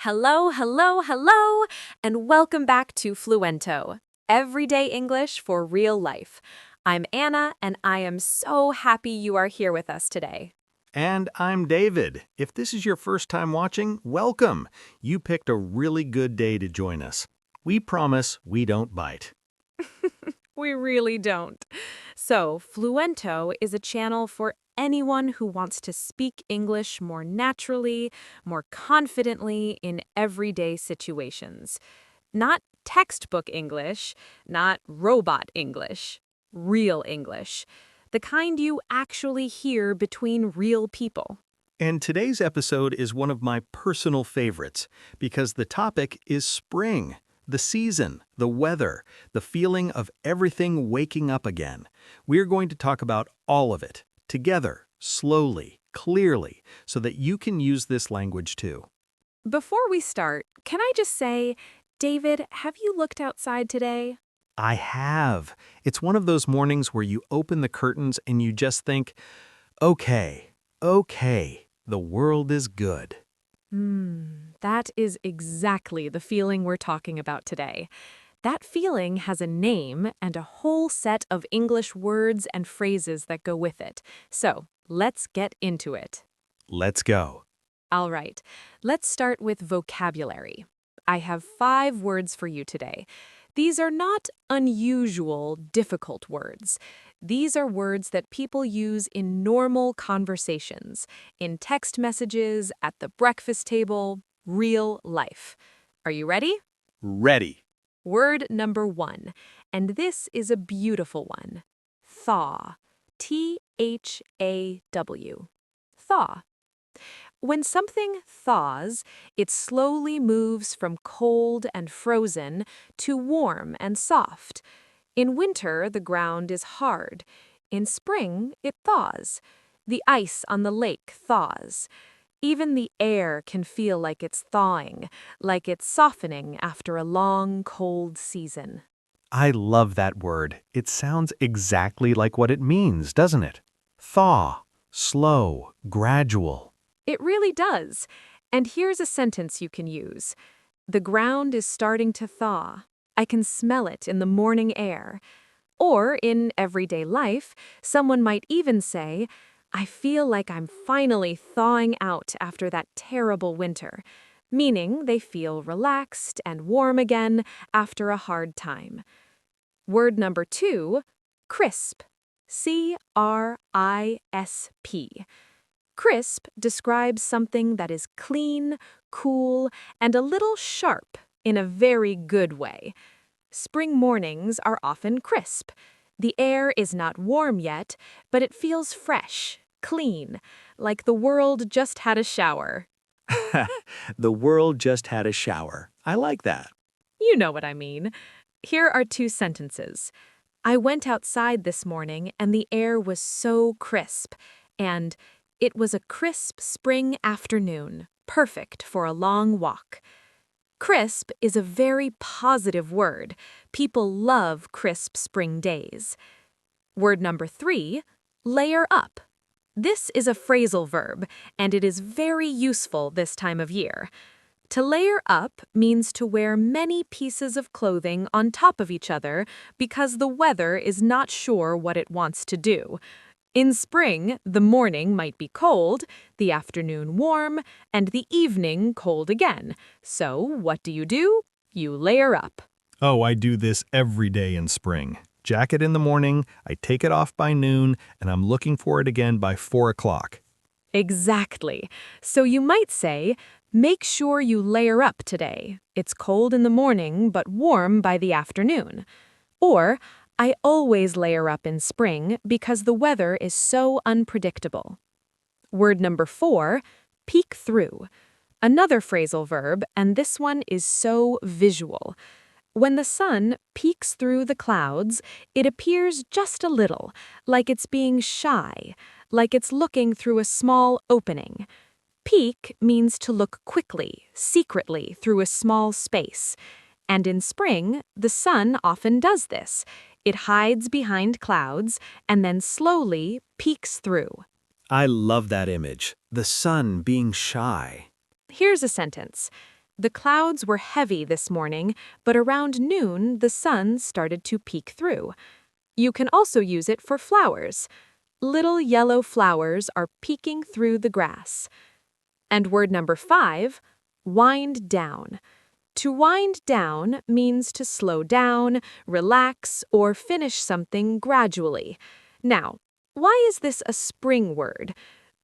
Hello, hello, hello, and welcome back to Fluento, everyday English for real life. I'm Anna, and I am so happy you are here with us today. And I'm David. If this is your first time watching, welcome. You picked a really good day to join us. We promise we don't bite. We really don't. So, Fluento is a channel for anyone who wants to speak English more naturally, more confidently in everyday situations. Not textbook English, not robot English, real English. The kind you actually hear between real people. And today's episode is one of my personal favorites because the topic is spring, the season, the weather, the feeling of everything waking up again. We're going to talk about all of it, together, slowly, clearly, so that you can use this language too. Before we start, can I just say, David, have you looked outside today? I have. It's one of those mornings where you open the curtains and you just think, okay, the world is good. That is exactly the feeling we're talking about today. That feeling has a name and a whole set of English words and phrases that go with it. So, let's get into it. Let's go. All right, let's start with vocabulary. I have 5 words for you today. These are not unusual, difficult words. These are words that people use in normal conversations, in text messages, at the breakfast table, real life. Are you ready? Ready. Word number 1, and this is a beautiful one. Thaw. T-H-A-W. Thaw. When something thaws, it slowly moves from cold and frozen to warm and soft. In winter, the ground is hard. In spring, it thaws. The ice on the lake thaws. Even the air can feel like it's thawing, like it's softening after a long, cold season. I love that word. It sounds exactly like what it means, doesn't it? Thaw. Slow. Gradual. It really does. And here's a sentence you can use. The ground is starting to thaw. I can smell it in the morning air. Or in everyday life, someone might even say, I feel like I'm finally thawing out after that terrible winter, meaning they feel relaxed and warm again after a hard time. Word number 2, crisp. C-R-I-S-P. Crisp describes something that is clean, cool, and a little sharp in a very good way. Spring mornings are often crisp. The air is not warm yet, but it feels fresh, clean, like the world just had a shower. The world just had a shower. I like that. You know what I mean. Here are 2 sentences. I went outside this morning and the air was so crisp, and it was a crisp spring afternoon, perfect for a long walk. Crisp is a very positive word. People love crisp spring days. Word number 3, layer up. This is a phrasal verb, and it is very useful this time of year. To layer up means to wear many pieces of clothing on top of each other because the weather is not sure what it wants to do. In spring, the morning might be cold, the afternoon warm, and the evening cold again. So what do? You layer up. Oh, I do this every day in spring. Jacket in the morning, I take it off by noon, and I'm looking for it again by 4 o'clock. Exactly. So you might say, make sure you layer up today. It's cold in the morning, but warm by the afternoon. Or, I always layer up in spring because the weather is so unpredictable. Word number 4, peek through. Another phrasal verb, and this one is so visual. When the sun peeks through the clouds, it appears just a little, like it's being shy, like it's looking through a small opening. Peek means to look quickly, secretly through a small space. And in spring, the sun often does this. It hides behind clouds and then slowly peeks through. I love that image. The sun being shy. Here's a sentence. The clouds were heavy this morning, but around noon the sun started to peek through. You can also use it for flowers. Little yellow flowers are peeking through the grass. And word number 5, wind down. To wind down means to slow down, relax, or finish something gradually. Now, why is this a spring word?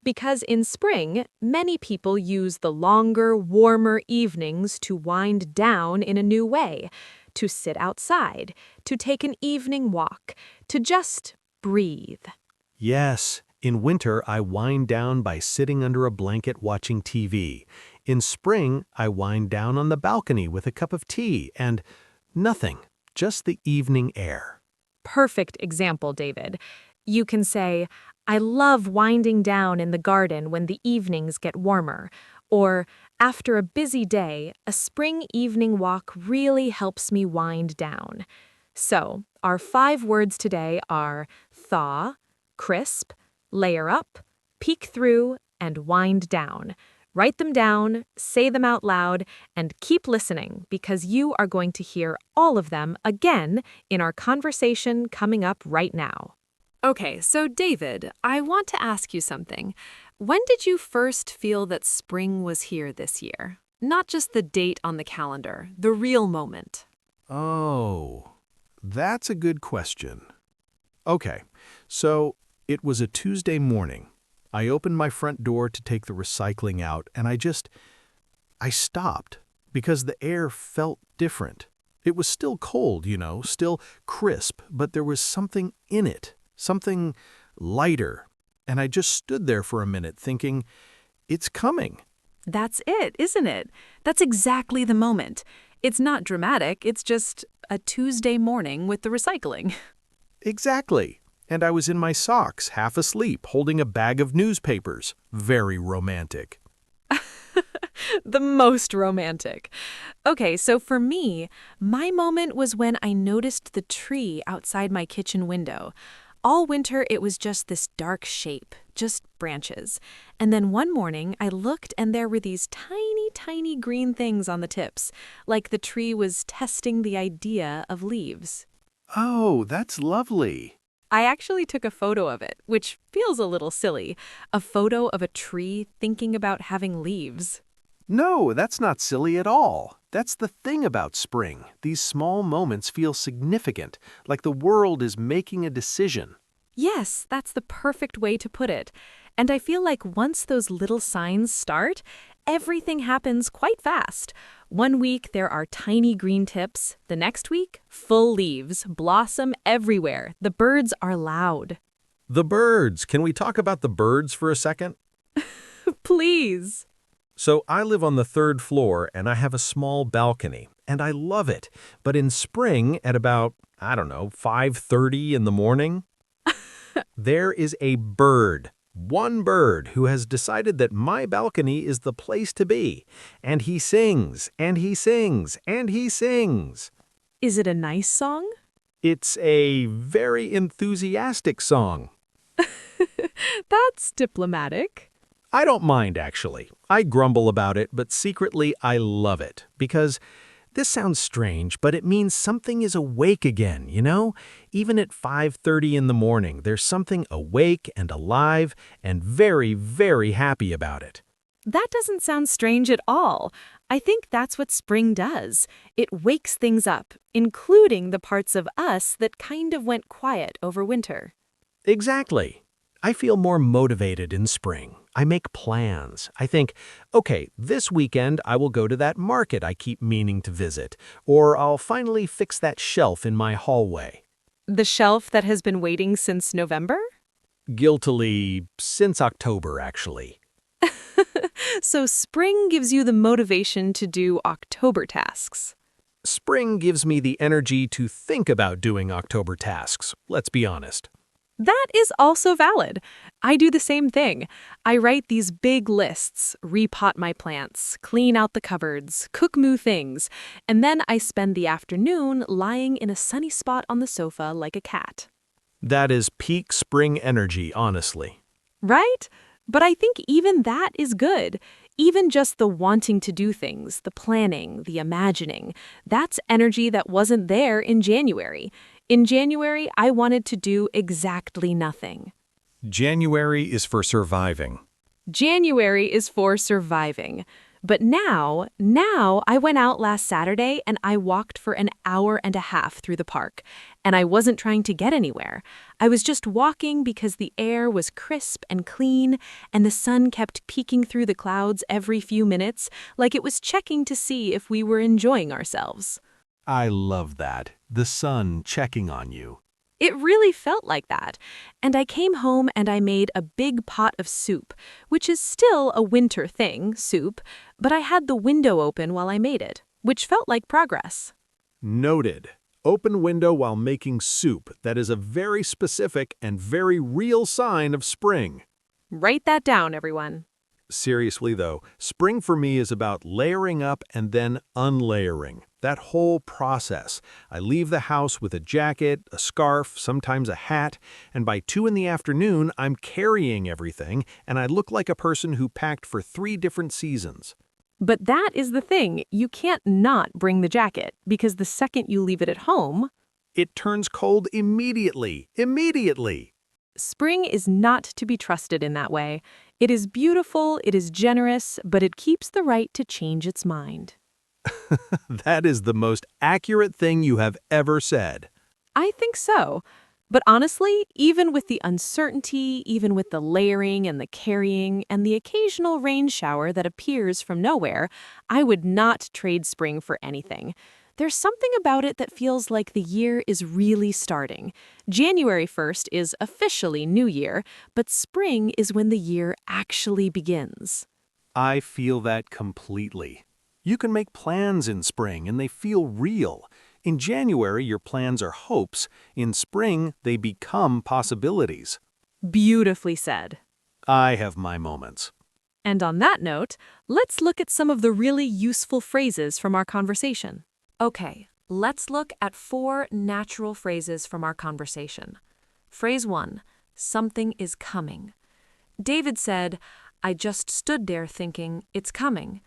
Because in spring, many people use the longer, warmer evenings to wind down in a new way, to sit outside, to take an evening walk, to just breathe. Yes, in winter I wind down by sitting under a blanket watching TV. In spring, I wind down on the balcony with a cup of tea and nothing, just the evening air. Perfect example, David. You can say, I love winding down in the garden when the evenings get warmer. Or, after a busy day, a spring evening walk really helps me wind down. So, our 5 words today are thaw, crisp, layer up, peek through, and wind down. Write them down, say them out loud, and keep listening because you are going to hear all of them again in our conversation coming up right now. Okay, so David, I want to ask you something. When did you first feel that spring was here this year? Not just the date on the calendar, the real moment. Oh, that's a good question. Okay, so it was a Tuesday morning. I opened my front door to take the recycling out, and I stopped because the air felt different. It was still cold, still crisp, but there was something in it, something lighter. And I just stood there for a minute thinking, it's coming. That's it, isn't it? That's exactly the moment. It's not dramatic, it's just a Tuesday morning with the recycling. Exactly. And I was in my socks, half asleep, holding a bag of newspapers. Very romantic. The most romantic. Okay, so for me, my moment was when I noticed the tree outside my kitchen window. All winter, it was just this dark shape, just branches. And then one morning, I looked and there were these tiny, tiny green things on the tips, like the tree was testing the idea of leaves. Oh, that's lovely. I actually took a photo of it, which feels a little silly. A photo of a tree thinking about having leaves. No, that's not silly at all. That's the thing about spring. These small moments feel significant, like the world is making a decision. Yes, that's the perfect way to put it. And I feel like once those little signs start, everything happens quite fast. One week there are tiny green tips, the next week, full leaves, blossom everywhere. The birds are loud. The birds. Can we talk about the birds for a second? Please. So I live on the 3rd floor and I have a small balcony, and I love it. But in spring, at about, 5:30 in the morning, there is a bird. One bird who has decided that my balcony is the place to be. And he sings, and he sings, and he sings. Is it a nice song? It's a very enthusiastic song. That's diplomatic. I don't mind, actually. I grumble about it, but secretly I love it. Because this sounds strange, but it means something is awake again, Even at 5:30 in the morning, there's something awake and alive and very, very happy about it. That doesn't sound strange at all. I think that's what spring does. It wakes things up, including the parts of us that kind of went quiet over winter. Exactly. I feel more motivated in spring. I make plans. I think, okay, this weekend I will go to that market I keep meaning to visit, or I'll finally fix that shelf in my hallway. The shelf that has been waiting since November? Guiltily, since October, actually. So spring gives you the motivation to do October tasks. Spring gives me the energy to think about doing October tasks, let's be honest. That is also valid. I do the same thing. I write these big lists, repot my plants, clean out the cupboards, cook new things, and then I spend the afternoon lying in a sunny spot on the sofa like a cat. That is peak spring energy, honestly. Right? But I think even that is good. Even just the wanting to do things, the planning, the imagining, that's energy that wasn't there in January. In January, I wanted to do exactly nothing. January is for surviving. January is for surviving. But now I went out last Saturday and I walked for an hour and a half through the park. And I wasn't trying to get anywhere. I was just walking because the air was crisp and clean and the sun kept peeking through the clouds every few minutes, like it was checking to see if we were enjoying ourselves. I love that. The sun checking on you. It really felt like that. And I came home and I made a big pot of soup, which is still a winter thing, soup, but I had the window open while I made it, which felt like progress. Noted. Open window while making soup. That is a very specific and very real sign of spring. Write that down, everyone. Seriously though, spring for me is about layering up and then unlayering. That whole process. I leave the house with a jacket, a scarf, sometimes a hat, and by 2 in the afternoon, I'm carrying everything, and I look like a person who packed for 3 different seasons. But that is the thing. You can't not bring the jacket, because the second you leave it at home, It turns cold immediately. Immediately. spring is not to be trusted in that way. It is beautiful, it is generous, but it keeps the right to change its mind. That is the most accurate thing you have ever said. I think so. But honestly, even with the uncertainty, even with the layering and the carrying, and the occasional rain shower that appears from nowhere, I would not trade spring for anything. There's something about it that feels like the year is really starting. January 1st is officially New Year, but spring is when the year actually begins. I feel that completely. You can make plans in spring and they feel real. In January, your plans are hopes. In spring, they become possibilities. Beautifully said. I have my moments. And on that note, let's look at some of the really useful phrases from our conversation. Okay, let's look at 4 natural phrases from our conversation. Phrase 1, something is coming. David said, I just stood there thinking, it's coming.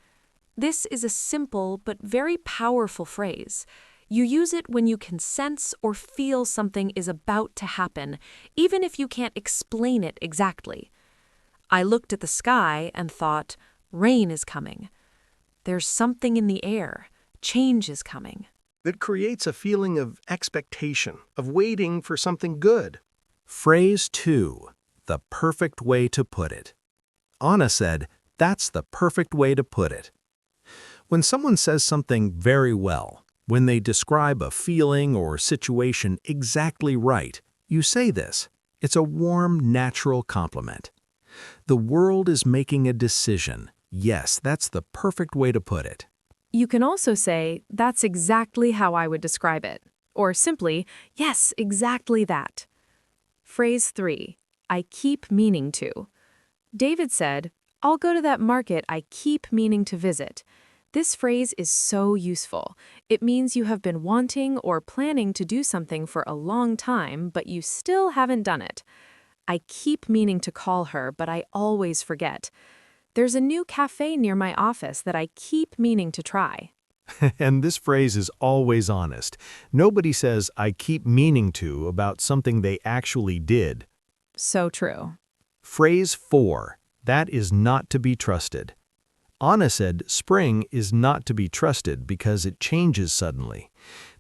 This is a simple but very powerful phrase. You use it when you can sense or feel something is about to happen, even if you can't explain it exactly. I looked at the sky and thought, rain is coming. There's something in the air. Change is coming. That creates a feeling of expectation, of waiting for something good. Phrase 2, the perfect way to put it. Anna said, that's the perfect way to put it. When someone says something very well, when they describe a feeling or situation exactly right, you say this. It's a warm, natural compliment. The world is making a decision. Yes, that's the perfect way to put it. You can also say, that's exactly how I would describe it. Or simply, yes, exactly that. Phrase 3, I keep meaning to. David said, I'll go to that market I keep meaning to visit. This phrase is so useful. It means you have been wanting or planning to do something for a long time, but you still haven't done it. I keep meaning to call her, but I always forget. There's a new cafe near my office that I keep meaning to try. And this phrase is always honest. Nobody says, I keep meaning to about something they actually did. So true. Phrase 4, that is not to be trusted. Anna said spring is not to be trusted because it changes suddenly.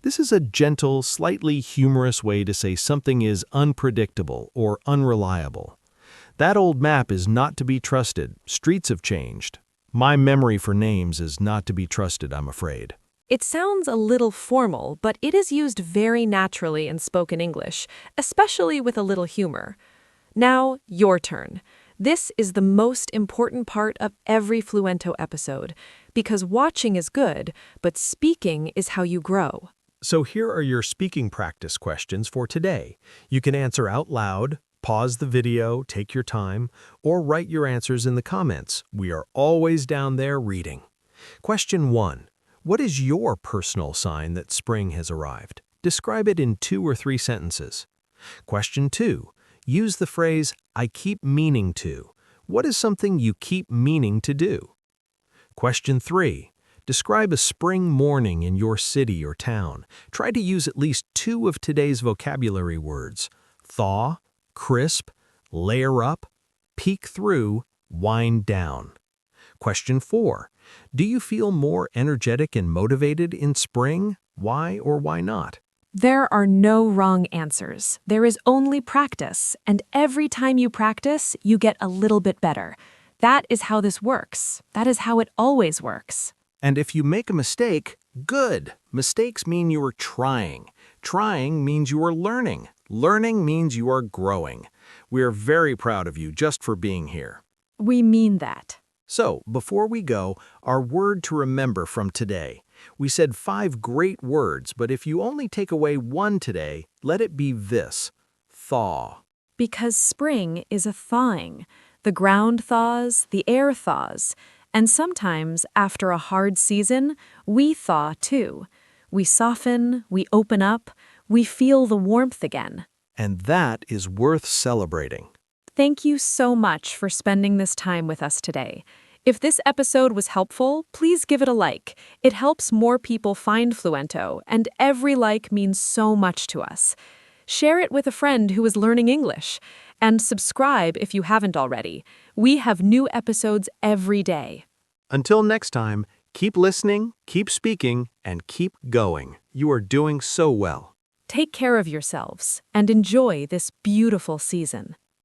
This is a gentle, slightly humorous way to say something is unpredictable or unreliable. That old map is not to be trusted. Streets have changed. My memory for names is not to be trusted, I'm afraid. It sounds a little formal, but it is used very naturally in spoken English, especially with a little humor. Now, your turn. This is the most important part of every Fluento episode, because watching is good, but speaking is how you grow. So here are your speaking practice questions for today. You can answer out loud, pause the video, take your time, or write your answers in the comments. We are always down there reading. Question 1. What is your personal sign that spring has arrived? Describe it in 2 or 3 sentences. Question 2. Use the phrase, I keep meaning to. What is something you keep meaning to do? Question 3. Describe a spring morning in your city or town. Try to use at least 2 of today's vocabulary words: thaw, crisp, layer up, peek through, wind down. Question 4. Do you feel more energetic and motivated in spring? Why or why not? There are no wrong answers. There is only practice, and every time you practice, you get a little bit better. That is how this works. That is how it always works. And if you make a mistake, good. Mistakes mean you are trying. Trying means you are learning. Learning means you are growing. We are very proud of you just for being here. We mean that. So, before we go, our word to remember from today. We said 5 great words, but if you only take away one today, let it be this: thaw. Because spring is a thawing. The ground thaws, the air thaws, and sometimes, after a hard season, we thaw too. We soften, we open up, we feel the warmth again. And that is worth celebrating. Thank you so much for spending this time with us today. If this episode was helpful, please give it a like. It helps more people find Fluento, and every like means so much to us. Share it with a friend who is learning English, and subscribe if you haven't already. We have new episodes every day. Until next time, keep listening, keep speaking, and keep going. You are doing so well. Take care of yourselves and enjoy this beautiful season.